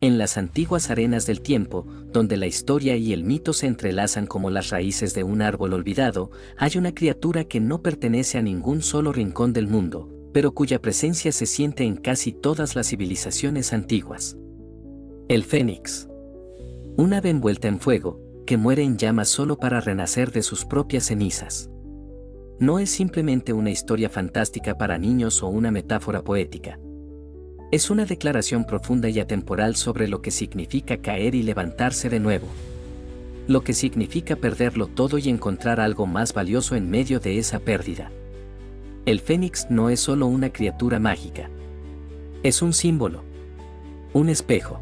En las antiguas arenas del tiempo, donde la historia y el mito se entrelazan como las raíces de un árbol olvidado, hay una criatura que no pertenece a ningún solo rincón del mundo, pero cuya presencia se siente en casi todas las civilizaciones antiguas. El Fénix. Un ave envuelta en fuego, que muere en llamas solo para renacer de sus propias cenizas. No es simplemente una historia fantástica para niños o una metáfora poética. Es una declaración profunda y atemporal sobre lo que significa caer y levantarse de nuevo. Lo que significa perderlo todo y encontrar algo más valioso en medio de esa pérdida. El Fénix no es solo una criatura mágica. Es un símbolo. Un espejo.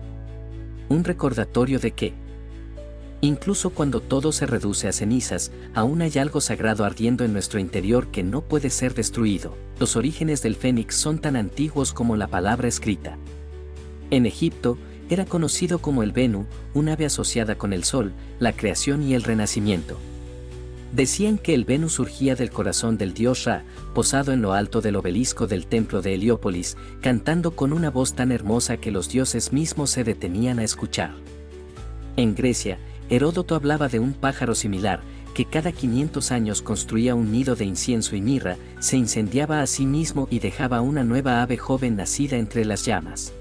Un recordatorio de que, incluso cuando todo se reduce a cenizas, aún hay algo sagrado ardiendo en nuestro interior que no puede ser destruido. Los orígenes del Fénix son tan antiguos como la palabra escrita. En Egipto, era conocido como el Venu, un ave asociada con el sol, la creación y el renacimiento. Decían que el Venu surgía del corazón del dios Ra, posado en lo alto del obelisco del templo de Heliópolis, cantando con una voz tan hermosa que los dioses mismos se detenían a escuchar. En Grecia, Heródoto hablaba de un pájaro similar, que cada 500 años construía un nido de incienso y mirra, se incendiaba a sí mismo y dejaba una nueva ave joven nacida entre las llamas.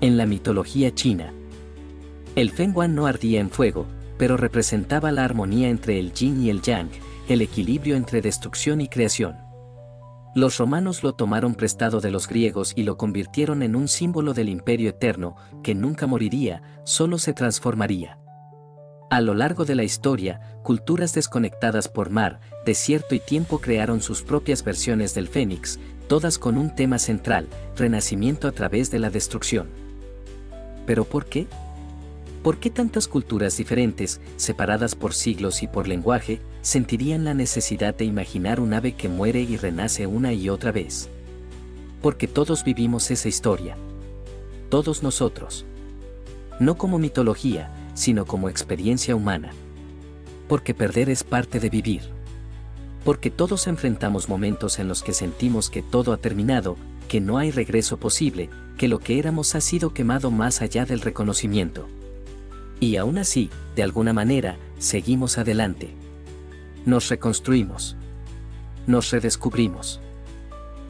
En la mitología china, el Fenghuang no ardía en fuego, pero representaba la armonía entre el yin y el yang, el equilibrio entre destrucción y creación. Los romanos lo tomaron prestado de los griegos y lo convirtieron en un símbolo del imperio eterno, que nunca moriría, solo se transformaría. A lo largo de la historia, culturas desconectadas por mar, desierto y tiempo crearon sus propias versiones del Fénix, todas con un tema central: renacimiento a través de la destrucción. ¿Pero por qué? ¿Por qué tantas culturas diferentes, separadas por siglos y por lenguaje, sentirían la necesidad de imaginar un ave que muere y renace una y otra vez? Porque todos vivimos esa historia. Todos nosotros. No como mitología, sino como experiencia humana. Porque perder es parte de vivir. Porque todos enfrentamos momentos en los que sentimos que todo ha terminado, que no hay regreso posible, que lo que éramos ha sido quemado más allá del reconocimiento. Y aún así, de alguna manera, seguimos adelante. Nos reconstruimos. Nos redescubrimos.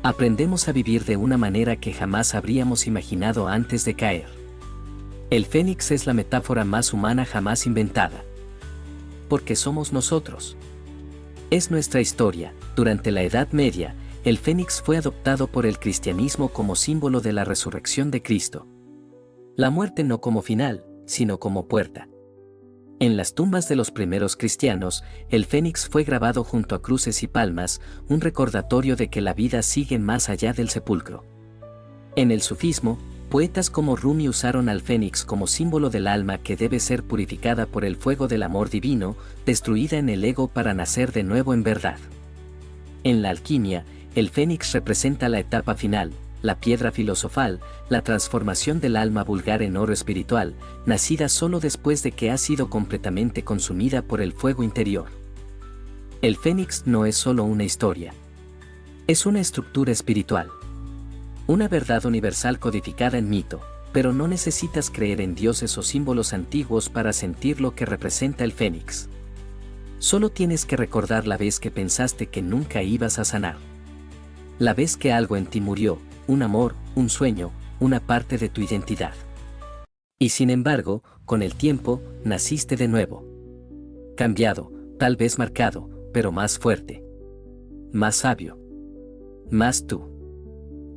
Aprendemos a vivir de una manera que jamás habríamos imaginado antes de caer. El Fénix es la metáfora más humana jamás inventada. Porque somos nosotros. Es nuestra historia. Durante la Edad Media, el Fénix fue adoptado por el cristianismo como símbolo de la resurrección de Cristo. La muerte no como final, sino como puerta. En las tumbas de los primeros cristianos, el Fénix fue grabado junto a cruces y palmas, un recordatorio de que la vida sigue más allá del sepulcro. En el sufismo, poetas como Rumi usaron al Fénix como símbolo del alma que debe ser purificada por el fuego del amor divino, destruida en el ego para nacer de nuevo en verdad. En la alquimia, el Fénix representa la etapa final, la piedra filosofal, la transformación del alma vulgar en oro espiritual, nacida solo después de que ha sido completamente consumida por el fuego interior. El Fénix no es solo una historia. Es una estructura espiritual. Una verdad universal codificada en mito, pero no necesitas creer en dioses o símbolos antiguos para sentir lo que representa el Fénix. Solo tienes que recordar la vez que pensaste que nunca ibas a sanar. La vez que algo en ti murió, un amor, un sueño, una parte de tu identidad. Y sin embargo, con el tiempo, naciste de nuevo. Cambiado, tal vez marcado, pero más fuerte. Más sabio. Más tú.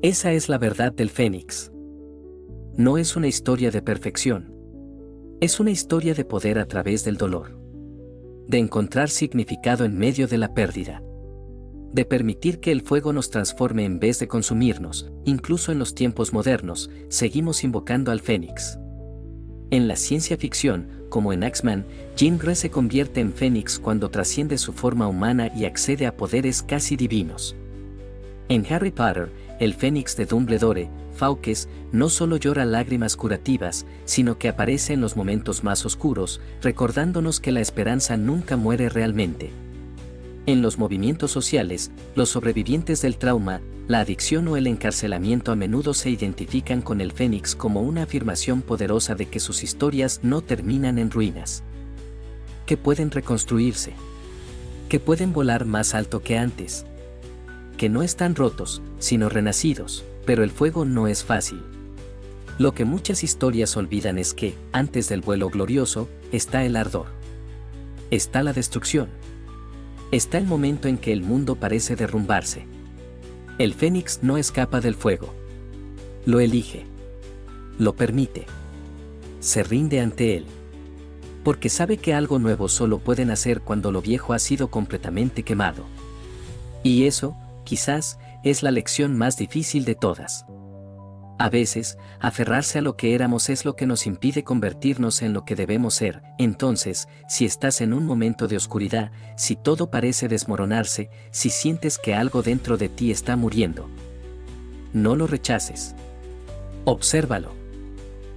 Esa es la verdad del Fénix. No es una historia de perfección. Es una historia de poder a través del dolor. De encontrar significado en medio de la pérdida. De permitir que el fuego nos transforme en vez de consumirnos. Incluso en los tiempos modernos, seguimos invocando al Fénix. En la ciencia ficción, como en X-Men, Jean Grey se convierte en Fénix cuando trasciende su forma humana y accede a poderes casi divinos. En Harry Potter, el Fénix de Dumbledore, Fawkes, no solo llora lágrimas curativas, sino que aparece en los momentos más oscuros, recordándonos que la esperanza nunca muere realmente. En los movimientos sociales, los sobrevivientes del trauma, la adicción o el encarcelamiento a menudo se identifican con el fénix como una afirmación poderosa de que sus historias no terminan en ruinas. Que pueden reconstruirse. Que pueden volar más alto que antes. Que no están rotos, sino renacidos, pero el fuego no es fácil. Lo que muchas historias olvidan es que, antes del vuelo glorioso, está el ardor. Está la destrucción. Está el momento en que el mundo parece derrumbarse. El fénix no escapa del fuego. Lo elige. Lo permite. Se rinde ante él. Porque sabe que algo nuevo solo puede nacer cuando lo viejo ha sido completamente quemado. Y eso, quizás, es la lección más difícil de todas. A veces, aferrarse a lo que éramos es lo que nos impide convertirnos en lo que debemos ser. Entonces, si estás en un momento de oscuridad, si todo parece desmoronarse, si sientes que algo dentro de ti está muriendo, no lo rechaces. Obsérvalo.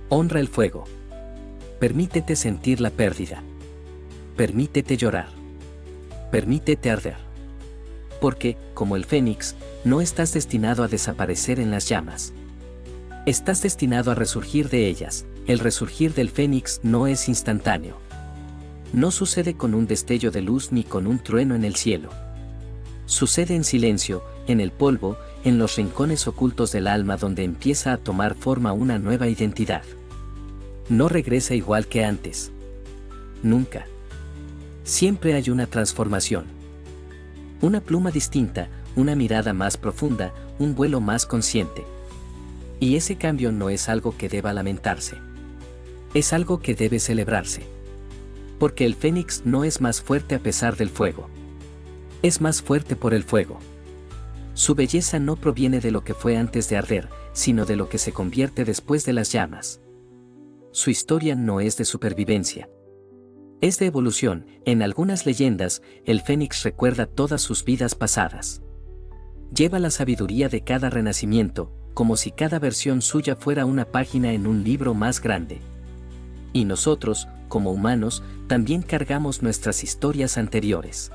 Honra el fuego. Permítete sentir la pérdida. Permítete llorar. Permítete arder. Porque, como el fénix, no estás destinado a desaparecer en las llamas. Estás destinado a resurgir de ellas. El resurgir del fénix no es instantáneo. No sucede con un destello de luz ni con un trueno en el cielo. Sucede en silencio, en el polvo, en los rincones ocultos del alma donde empieza a tomar forma una nueva identidad. No regresa igual que antes. Nunca. Siempre hay una transformación. Una pluma distinta, una mirada más profunda, un vuelo más consciente. Y ese cambio no es algo que deba lamentarse. Es algo que debe celebrarse. Porque el fénix no es más fuerte a pesar del fuego. Es más fuerte por el fuego. Su belleza no proviene de lo que fue antes de arder, sino de lo que se convierte después de las llamas. Su historia no es de supervivencia. Es de evolución. En algunas leyendas, el fénix recuerda todas sus vidas pasadas. Lleva la sabiduría de cada renacimiento, como si cada versión suya fuera una página en un libro más grande. Y nosotros, como humanos, también cargamos nuestras historias anteriores.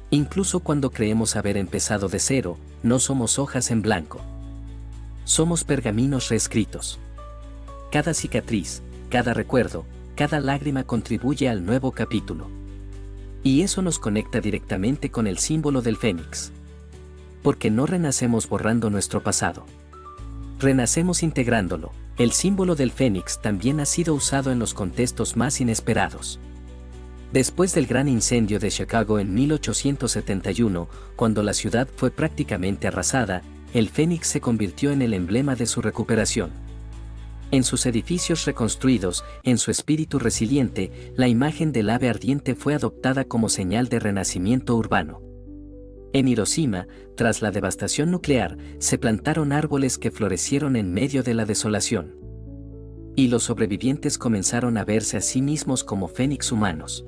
Incluso cuando creemos haber empezado de cero, no somos hojas en blanco. Somos pergaminos reescritos. Cada cicatriz, cada recuerdo, cada lágrima contribuye al nuevo capítulo. Y eso nos conecta directamente con el símbolo del fénix. Porque no renacemos borrando nuestro pasado. Renacemos integrándolo. El símbolo del fénix también ha sido usado en los contextos más inesperados. Después del gran incendio de Chicago en 1871, cuando la ciudad fue prácticamente arrasada, el fénix se convirtió en el emblema de su recuperación. En sus edificios reconstruidos, en su espíritu resiliente, la imagen del ave ardiente fue adoptada como señal de renacimiento urbano. En Hiroshima, tras la devastación nuclear, se plantaron árboles que florecieron en medio de la desolación. Y los sobrevivientes comenzaron a verse a sí mismos como fénix humanos.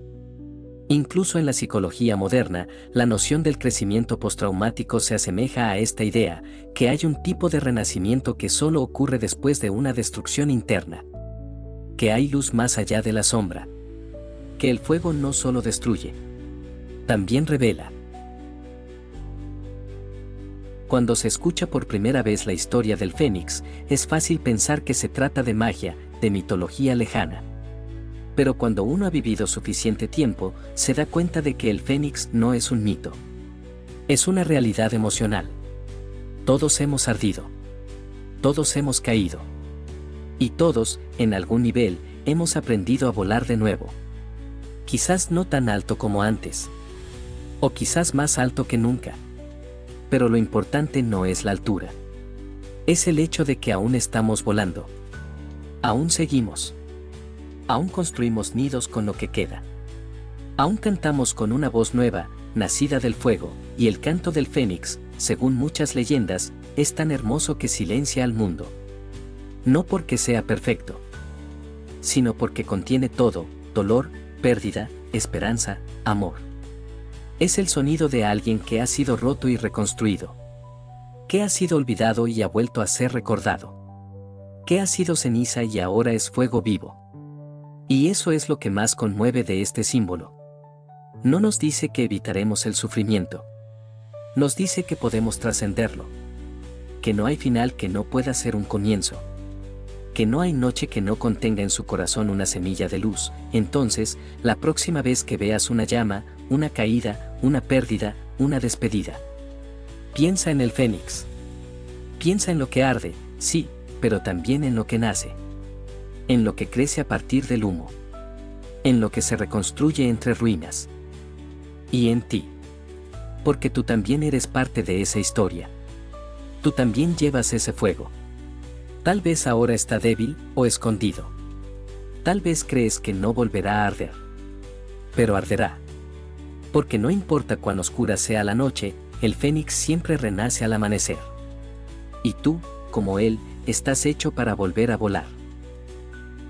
Incluso en la psicología moderna, la noción del crecimiento postraumático se asemeja a esta idea, que hay un tipo de renacimiento que solo ocurre después de una destrucción interna. Que hay luz más allá de la sombra. Que el fuego no solo destruye, también revela. Cuando se escucha por primera vez la historia del fénix, es fácil pensar que se trata de magia, de mitología lejana. Pero cuando uno ha vivido suficiente tiempo, se da cuenta de que el fénix no es un mito. Es una realidad emocional. Todos hemos ardido. Todos hemos caído. Y todos, en algún nivel, hemos aprendido a volar de nuevo. Quizás no tan alto como antes. O quizás más alto que nunca. Pero lo importante no es la altura. Es el hecho de que aún estamos volando. Aún seguimos. Aún construimos nidos con lo que queda. Aún cantamos con una voz nueva, nacida del fuego, y el canto del fénix, según muchas leyendas, es tan hermoso que silencia al mundo. No porque sea perfecto, sino porque contiene todo: dolor, pérdida, esperanza, amor. Es el sonido de alguien que ha sido roto y reconstruido. Que ha sido olvidado y ha vuelto a ser recordado. Que ha sido ceniza y ahora es fuego vivo. Y eso es lo que más conmueve de este símbolo. No nos dice que evitaremos el sufrimiento. Nos dice que podemos trascenderlo. Que no hay final que no pueda ser un comienzo. Que no hay noche que no contenga en su corazón una semilla de luz. Entonces, la próxima vez que veas una llama, una caída, una pérdida, una despedida, piensa en el fénix. Piensa en lo que arde, sí, pero también en lo que nace. En lo que crece a partir del humo. En lo que se reconstruye entre ruinas. Y en ti. Porque tú también eres parte de esa historia. Tú también llevas ese fuego. Tal vez ahora está débil o escondido. Tal vez crees que no volverá a arder. Pero arderá. Porque no importa cuán oscura sea la noche, el fénix siempre renace al amanecer. Y tú, como él, estás hecho para volver a volar.